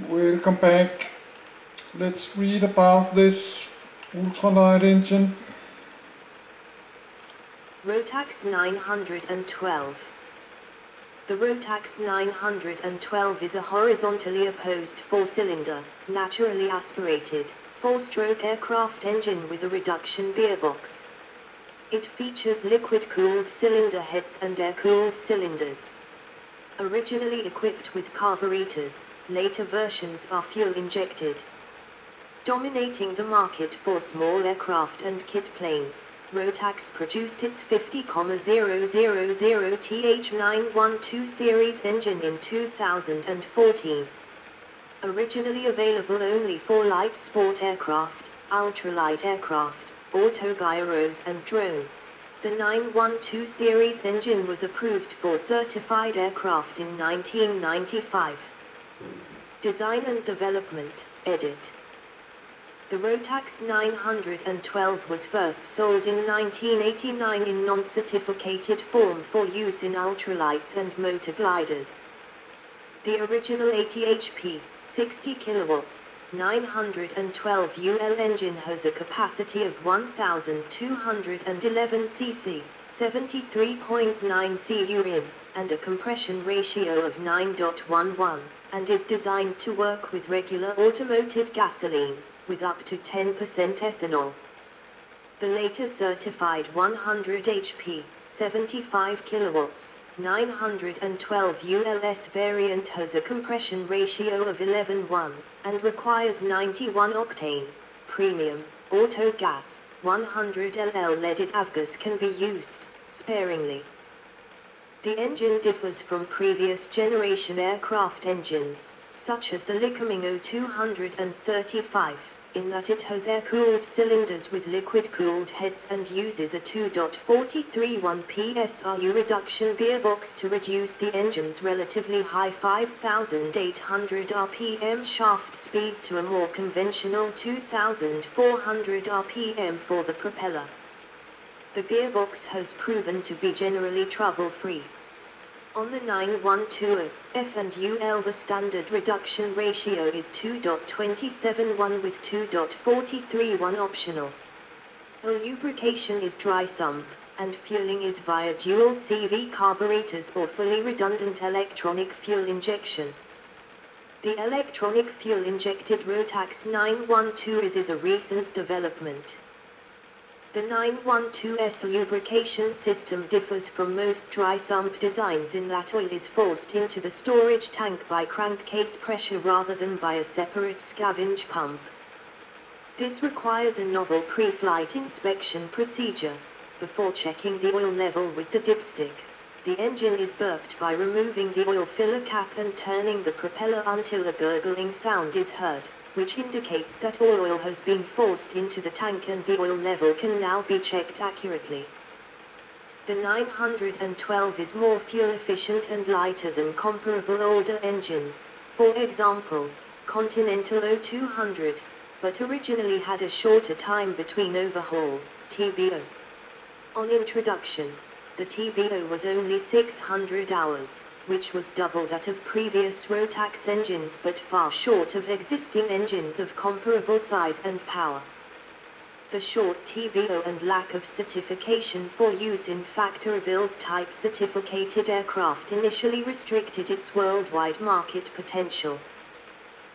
Welcome back. Let's read about this ultralight engine. Rotax 912. The Rotax 912 is a horizontally opposed four-cylinder, naturally aspirated, four-stroke aircraft engine with a reduction gearbox. It features liquid-cooled cylinder heads and air-cooled cylinders. Originally equipped with carburetors, later versions are fuel-injected. Dominating the market for small aircraft and kit planes, Rotax produced its 50,000 TH912 series engine in 2014. Originally available only for light sport aircraft, ultralight aircraft, autogyros and drones, the 912 series engine was approved for certified aircraft in 1995. Design and development, edit. The Rotax 912 was first sold in 1989 in non-certificated form for use in ultralights and motor gliders. The original 80 HP, 60 kilowatts, 912 UL engine has a capacity of 1,211 cc, 73.9 cu in, and a compression ratio of 9.11, and is designed to work with regular automotive gasoline, with up to 10% ethanol. The later certified 100 HP, 75 kilowatts, 912 ULS variant has a compression ratio of 11:1, and requires 91 octane, premium, auto gas, 100 LL leaded avgas can be used, sparingly. The engine differs from previous generation aircraft engines, such as the Lycoming 0235, in that it has air-cooled cylinders with liquid-cooled heads and uses a 2.431 PSRU reduction gearbox to reduce the engine's relatively high 5,800 RPM shaft speed to a more conventional 2,400 RPM for the propeller. The gearbox has proven to be generally trouble-free. On the 912 F and UL the standard reduction ratio is 2.271 with 2.431 optional. The lubrication is dry sump, and fueling is via dual CV carburetors or fully redundant electronic fuel injection. The electronic fuel injected Rotax 912 is a recent development. The 912's lubrication system differs from most dry sump designs in that oil is forced into the storage tank by crankcase pressure rather than by a separate scavenge pump. This requires a novel pre-flight inspection procedure. Before checking the oil level with the dipstick, the engine is burped by removing the oil filler cap and turning the propeller until a gurgling sound is heard, which indicates that all oil has been forced into the tank and the oil level can now be checked accurately. The 912 is more fuel efficient and lighter than comparable older engines, for example, Continental 0200, but originally had a shorter time between overhaul, TBO. On introduction, the TBO was only 600 hours, which was double that of previous Rotax engines but far short of existing engines of comparable size and power. The short TBO and lack of certification for use in factory-built type certificated aircraft initially restricted its worldwide market potential.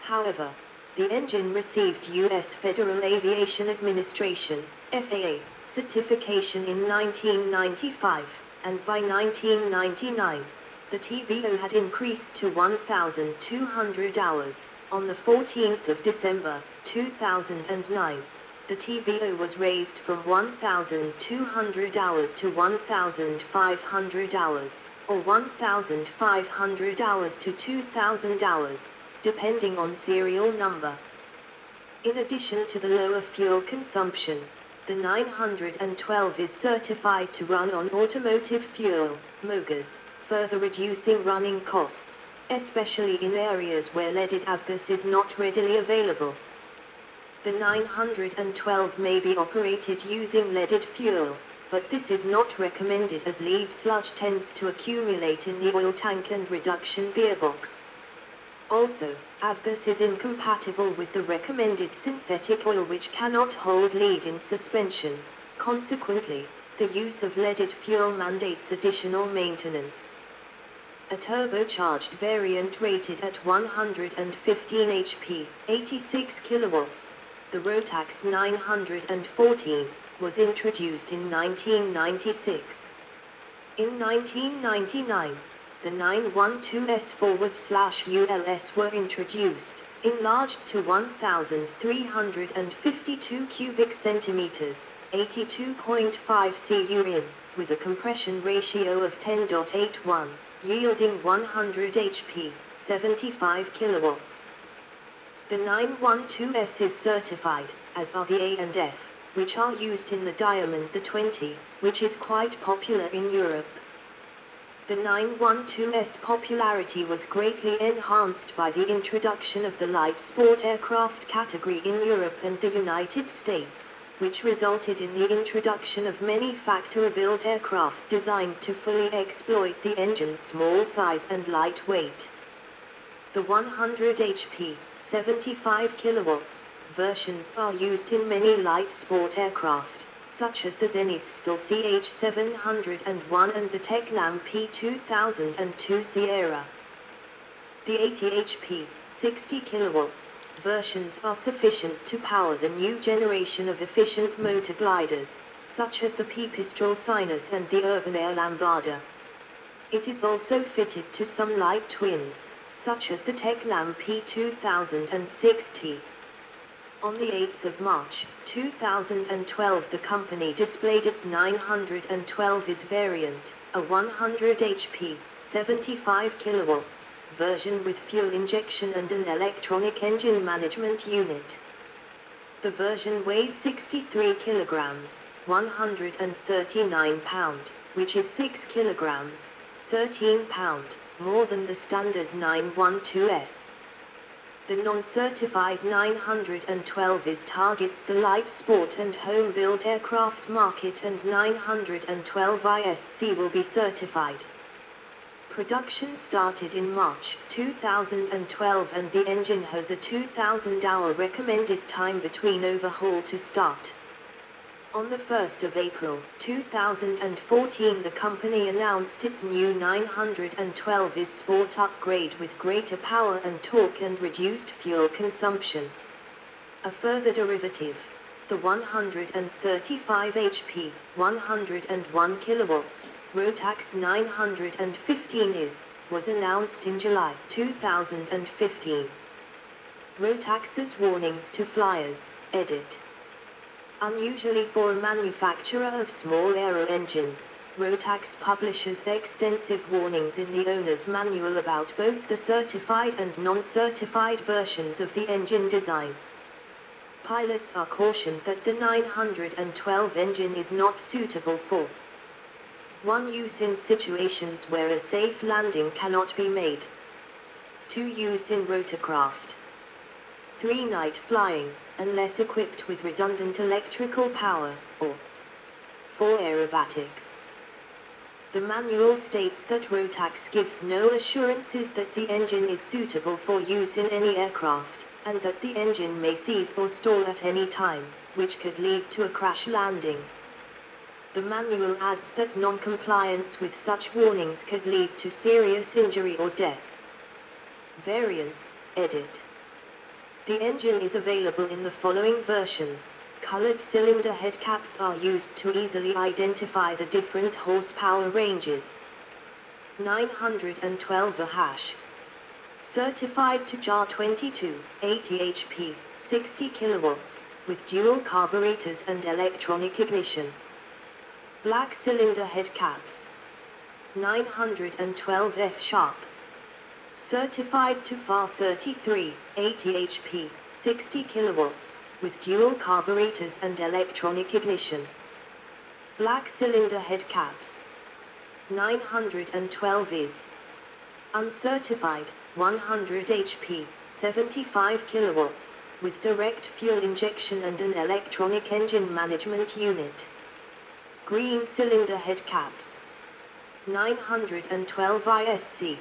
However, the engine received U.S. Federal Aviation Administration, FAA, certification in 1995, and by 1999, the TBO had increased to 1,200 hours. On the 14th of December, 2009, the TBO was raised from 1,200 hours to 1,500 hours, or 1,500 hours to 2,000 hours, depending on serial number. In addition to the lower fuel consumption, the 912 is certified to run on automotive fuel, MOGAS, further reducing running costs, especially in areas where leaded avgas is not readily available. The 912 may be operated using leaded fuel, but this is not recommended as lead sludge tends to accumulate in the oil tank and reduction gearbox. Also, avgas is incompatible with the recommended synthetic oil, which cannot hold lead in suspension. Consequently, the use of leaded fuel mandates additional maintenance. A turbocharged variant rated at 115 HP, 86 kilowatts, the Rotax 914, was introduced in 1996. In 1999, the 912S/ULS were introduced, enlarged to 1,352 cubic centimeters, 82.5 cu with a compression ratio of 10.81, yielding 100 HP, 75 kilowatts. The 912S is certified, as are the A and F, which are used in the Diamond the 20, which is quite popular in Europe. The 912S popularity was greatly enhanced by the introduction of the light sport aircraft category in Europe and the United States, which resulted in the introduction of many factory-built aircraft designed to fully exploit the engine's small size and light weight. The 100 HP, 75 kilowatts, versions are used in many light sport aircraft, such as the Zenith Stal CH-701 and the Teclam P-2002 Sierra. The 80 HP, 60 kilowatts, versions are sufficient to power the new generation of efficient motor gliders, such as the Pipistrel Sinus and the Urban Air Lambada. It is also fitted to some light twins, such as the Teclam P-2006T. On the 8th of March, 2012, the company displayed its 912S variant, a 100 HP, 75 kilowatts, version with fuel injection and an electronic engine management unit. The version weighs 63 kilograms, 139 pound, which is 6 kilograms, 13 pound, more than the standard 912S. The non-certified 912S targets the light sport and home-built aircraft market, and 912ISC will be certified. Production started in March 2012 and the engine has a 2,000-hour recommended time between overhaul to start. On the 1st of April 2014, the company announced its new 912S Sport upgrade with greater power and torque and reduced fuel consumption. A further derivative, the 135 HP, 101 kilowatts, Rotax 915S, was announced in July 2015. Rotax's warnings to flyers, edit. Unusually for a manufacturer of small aero engines, Rotax publishes extensive warnings in the owner's manual about both the certified and non-certified versions of the engine design. Pilots are cautioned that the 912 engine is not suitable for 1. Use in situations where a safe landing cannot be made. 2. Use in rotorcraft. 3. Night flying, unless equipped with redundant electrical power, or 4. Aerobatics. The manual states that Rotax gives no assurances that the engine is suitable for use in any aircraft, and that the engine may seize or stall at any time, which could lead to a crash landing. The manual adds that non-compliance with such warnings could lead to serious injury or death. Variants, edit. The engine is available in the following versions. Colored cylinder head caps are used to easily identify the different horsepower ranges. 912A#. Certified to JAR 22, 80 HP, 60 kilowatts, with dual carburetors and electronic ignition. Black cylinder head caps. 912F#. Certified to FAR 33, 80 HP, 60 kilowatts, with dual carburetors and electronic ignition. Black cylinder head caps. 912Is. Uncertified, 100 HP, 75 kilowatts, with direct fuel injection and an electronic engine management unit. Green cylinder head caps. 912ISC.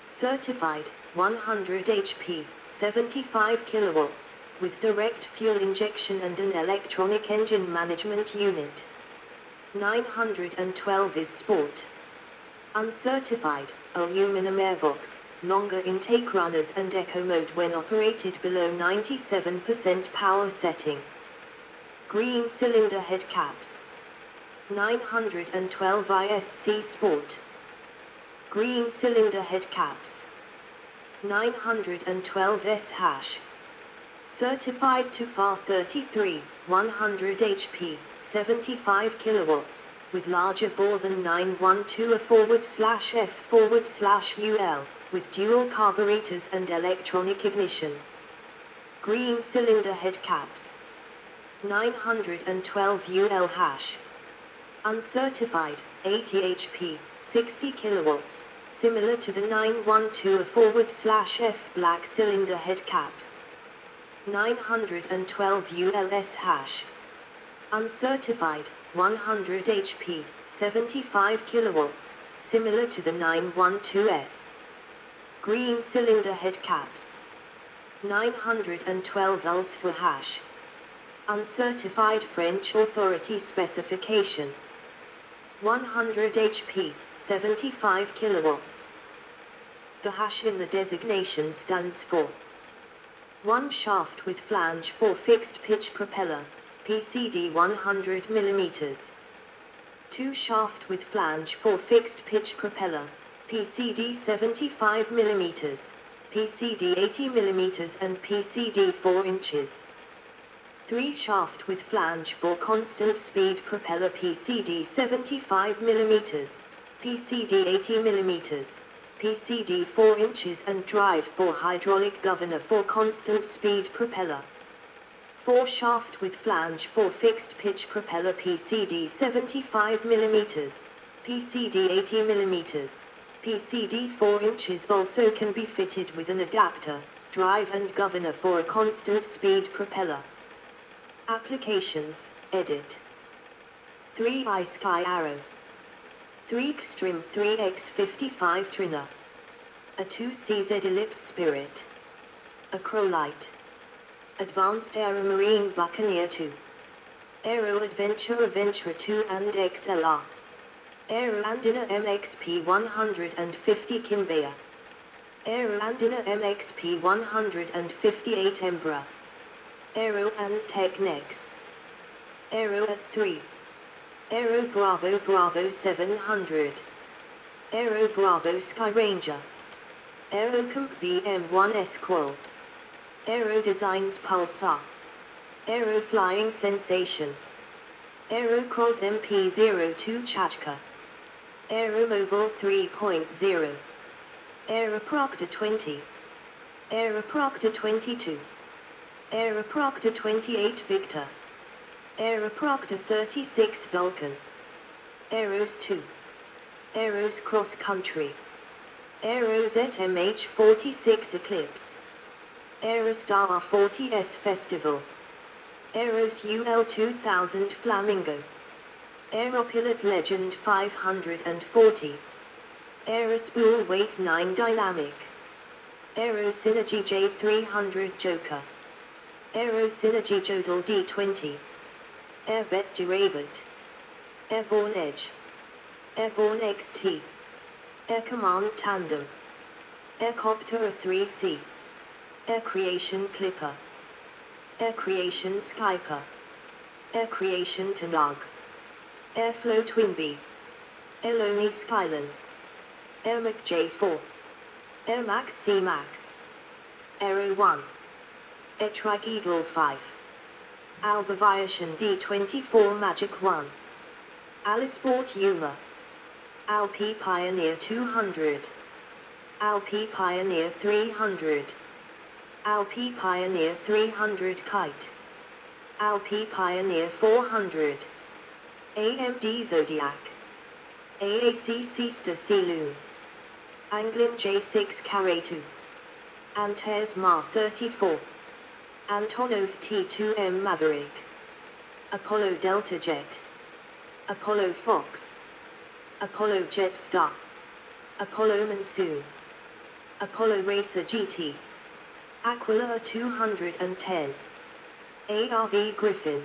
Certified, 100 HP, 75 kilowatts, with direct fuel injection and an electronic engine management unit. 912 is Sport. Uncertified, aluminum airbox, longer intake runners and eco mode when operated below 97% power setting. Green cylinder head caps. 912 ISC Sport. Green cylinder head caps. 912 S-. Certified to FAR 33, 100 HP, 75 kilowatts, with larger bore than 912/F/UL, with dual carburetors and electronic ignition. Green cylinder head caps. 912 UL-. Uncertified, 80 HP, 60 kilowatts, similar to the 912/F black cylinder head caps. 912 ULS-. Uncertified, 100 HP, 75 kilowatts, similar to the 912S. Green cylinder head caps. 912 ULS-. Uncertified French authority specification. 100 HP, 75 kilowatts. The hash in the designation stands for 1 shaft with flange for fixed pitch propeller, PCD 100 mm. 2 shaft with flange for fixed pitch propeller, PCD 75 mm, PCD 80 mm and PCD 4 inches. 3 shaft with flange for constant speed propeller, PCD 75 mm, PCD 80 mm, PCD 4 inches and drive for hydraulic governor for constant speed propeller. 4 shaft with flange for fixed pitch propeller, PCD 75 mm, PCD 80 mm, PCD 4 inches also can be fitted with an adapter, drive and governor for a constant speed propeller. Applications, edit. 3i Sky Arrow. 3 Xtreme 3x55 Trina. A 2CZ Ellipse Spirit. A Crowlight. Advanced Aeromarine Buccaneer 2. Aero Adventure Adventure 2 and XLR. Aero Andina MXP 150 Kimbea. Aero Andina MXP 158 Embra. Aero and Tech Next. Aero at 3. Aero Bravo Bravo 700. Aero Bravo Sky Ranger. Aero Comp VM1S Qual. Aero Designs Pulsar. Aero Flying Sensation. Aero Cross MP02 Chachka. Aero Mobile 3.0. Aero Proctor 20. Aero Proctor 22. Aero Proctor 28 Victor. Aero Proctor 36 Vulcan. Aeros 2. Aeros Cross Country. Aeros at MH46 Eclipse. Aerostar R40S Festival. Aeros UL 2000 Flamingo. Aeropilot Legend 540. Aerospool Weight 9 Dynamic. Aero Synergy J300 Joker. Aero Synergy Jodel D20. Airbet Durabit. Airborne Edge. Airborne XT. Air Command Tandem. Aircopter 3C. Air Creation Clipper. Air Creation Skyper. Air Creation Tanag. Airflow Twinbee. Airloni Skyline. Airmac J4. Airmax C Max. Aero 1. Airtrike Eagle 5. Albaviation D24 Magic 1. Alisport Yuma. Alpi Pioneer 200. Alpi Pioneer 300. Alpi Pioneer 300 Kite. Alpi Pioneer 400. AMD Zodiac. AAC Sister Sea Loon. Anglin J6 Carré 2. Antares Ma 34. Antonov T2M Maverick. Apollo Delta Jet. Apollo Fox. Apollo Jetstar. Apollo Monsoon. Apollo Racer GT, Aquila 210, ARV Griffin,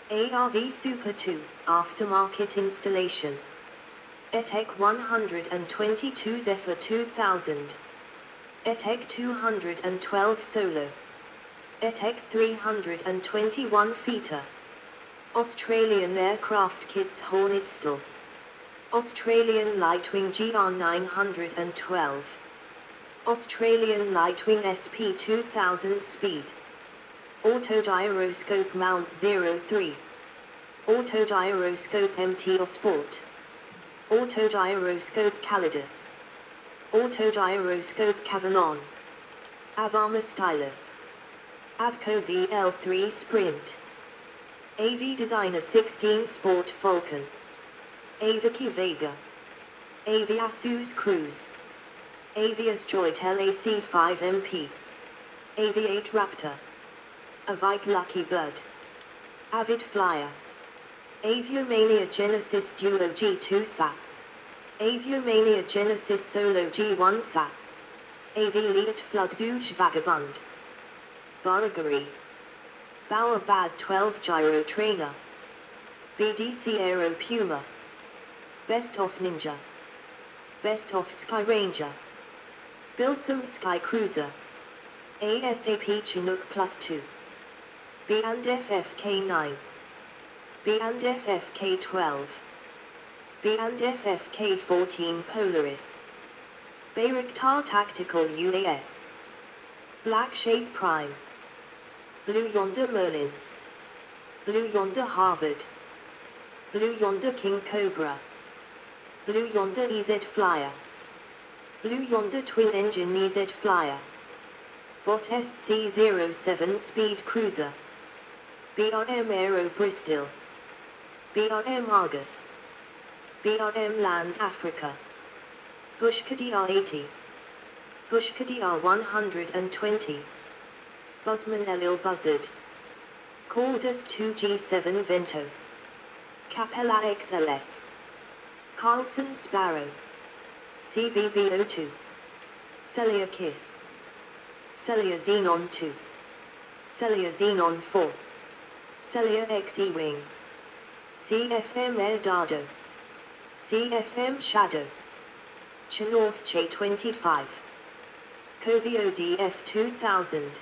ARV Super 2, aftermarket installation, ETEC 122 Zephyr 2000, ETEC 212 Solo, ETEC 321 Feta, Australian Aircraft Kits Hornetstal, Australian Lightwing GR 912, Australian Lightwing SP 2000 Speed, Autogyroscope Mount 03, Autogyroscope MT or Sport, Autogyroscope Calidus, Autogyroscope Cavanon, Avama Stylus, Avco VL3 Sprint, AV Designer 16 Sport Falcon, Aviki Vega, AV Asus Cruise, AV Astroid LAC 5MP, AV8 Raptor, Avike Lucky Bird, Avid Flyer, Aviomania Genesis Duo G2 SAP, Aviomania Genesis Solo G1 SAP, AV Elite Flugzeuge Vagabond, Baragari, Bauer Bad 12 Gyro Trainer, BDC Aero Puma, Best of Ninja, Best of Sky Ranger, Bilsum Sky Cruiser, ASAP Chinook Plus 2, B and FFK9, B and FFK12, B and FFK14 Polaris, Bayraktar Tactical UAS, Black Shade Prime, Blue Yonder Merlin, Blue Yonder Harvard, Blue Yonder King Cobra, Blue Yonder EZ Flyer, Blue Yonder Twin Engine EZ Flyer, Bot SC07 Speed Cruiser, BRM Aero Bristol, BRM Argus, BRM Land Africa, Bushka DR80, Bushka DR120, Buzzman Elil Buzzard, Cordus 2G7 Vento, Capella XLS, Carlson Sparrow, CBB02, Celia Kiss, Celia Xenon 2, Celia Xenon 4, Celia XE Wing, CFM Air Dardo, CFM Shadow, Chinorth J25, Covio DF 2000,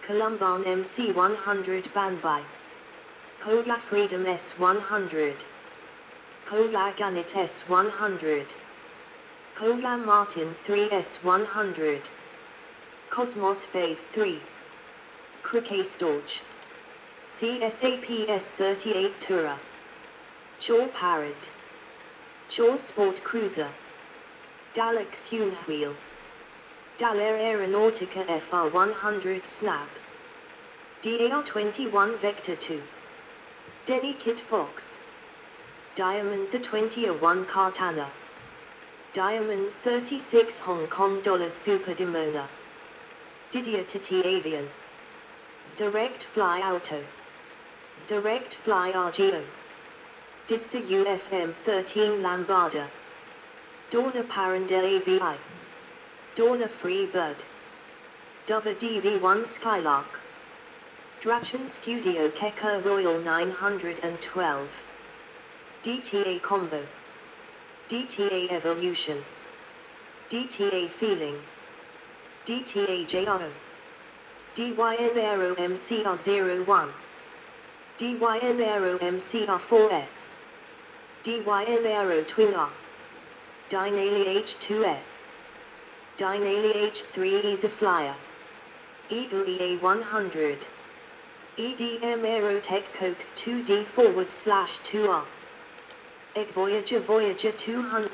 Columban MC 100 Banbai, Kola Freedom S100, Kola Ganit S100, Kola Martin 3S100, Cosmos Phase 3, Cricket Storch, CSAPS 38 Tura, Chaw Parrot, Chaw Sport Cruiser, Dalek Sunwheel, Daler Aeronautica FR 100 Snap, DAR 21 Vector 2, Denny Kid Fox, Diamond the 2001 Cartana, Diamond 36 Hong Kong dollars Super Demona, Didier Titi Avian, Direct Fly Alto, Direct Fly RGO, Dista UFM 13 Lambarda, Dorna Parandel ABI, Dorna Freebird, Dover DV1 Skylark, Drachen Studio Keka Royal 912, DTA Combo, DTA Evolution, DTA Feeling, DTA JRO, DYN Aero MCR01, DYN Aero MCR4S, DYN Aero Twin R, Dynali H2S, Dynali H3 Easy-Flyer, Eagle EA100, EDM Aerotech Cokes 2D /2R, Egg Voyager 200.